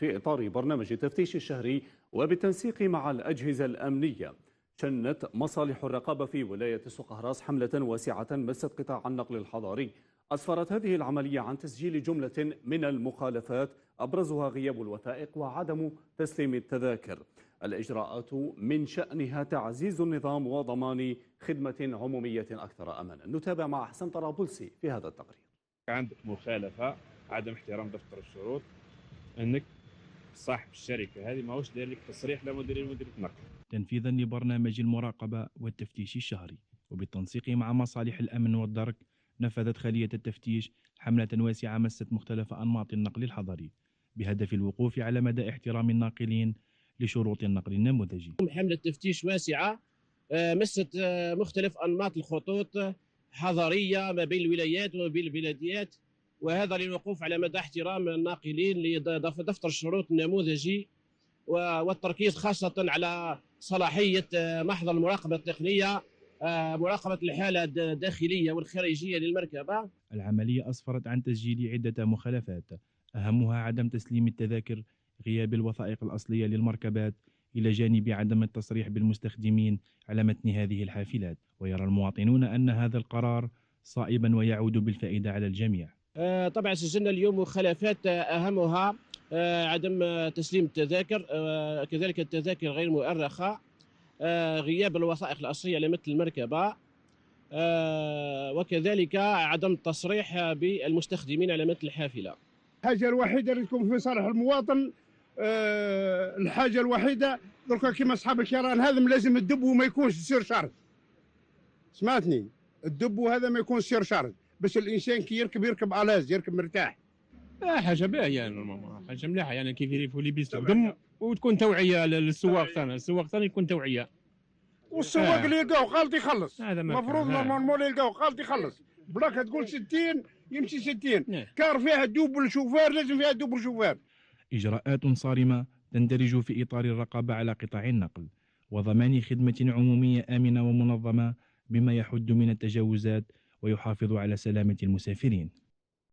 في إطار برنامج التفتيش الشهري وبالتنسيق مع الأجهزة الأمنية. شنت مصالح الرقابة في ولاية سقهراس حملة واسعة مست قطاع النقل الحضاري. أسفرت هذه العملية عن تسجيل جملة من المخالفات أبرزها غياب الوثائق وعدم تسليم التذاكر. الإجراءات من شأنها تعزيز النظام وضمان خدمة عمومية أكثر أمانا. نتابع مع حسن طرابلسي في هذا التقرير. عندك مخالفة، عدم احترام دفتر الشروط، أنك صاحب الشركة هذه ماهوش داير لك تصريح لا مدير النقل. تنفيذا لبرنامج المراقبة والتفتيش الشهري وبالتنسيق مع مصالح الأمن والدرك، نفذت خلية التفتيش حملة واسعة مست مختلف أنماط النقل الحضري بهدف الوقوف على مدى احترام الناقلين لشروط النقل النموذجي. حملة تفتيش واسعة مست مختلف أنماط الخطوط حضرية ما بين الولايات وما بين البلديات، وهذا للوقوف على مدى احترام الناقلين لدفتر الشروط النموذجي والتركيز خاصة على صلاحية محضر المراقبة التقنية، مراقبة الحالة الداخلية والخارجية للمركبة. العملية أسفرت عن تسجيل عدة مخالفات، أهمها عدم تسليم التذاكر، غياب الوثائق الأصلية للمركبات، إلى جانب عدم التصريح بالمستخدمين على متن هذه الحافلات. ويرى المواطنون أن هذا القرار صائبا ويعود بالفائدة على الجميع. طبعا سجلنا اليوم مخالفات أهمها عدم تسليم التذاكر، كذلك التذاكر غير مؤرخة، غياب الوثائق الأصلية لمتن المركبة، وكذلك عدم التصريح بالمستخدمين على متن الحافلة. الحاجة الوحيدة اللي تكون في صالح المواطن، الحاجة الوحيدة دركا كيما أصحاب الكيران هذا لازم الدب وما يكونش سير شارج. سمعتني؟ الدب هذا ما يكون سير شارج باش الإنسان كي يركب ألاز، يركب مرتاح. حاجه باهيه نورمالمون، حاجه مليحه يعني كيف يفوا لي بيستخدم وتكون توعيه للسواق ثاني، السواق ثاني يكون توعيه. والسواق اللي يلقاو غلط يخلص، المفروض نورمالمون اللي يلقاو غلط يخلص، بلاك تقول 60 يمشي 60. كار فيها دوبل شوفير لازم فيها دوبل شوفير. إجراءات صارمة تندرج في إطار الرقابة على قطاع النقل وضمان خدمة عمومية آمنة ومنظمة بما يحد من التجاوزات ويحافظ على سلامة المسافرين.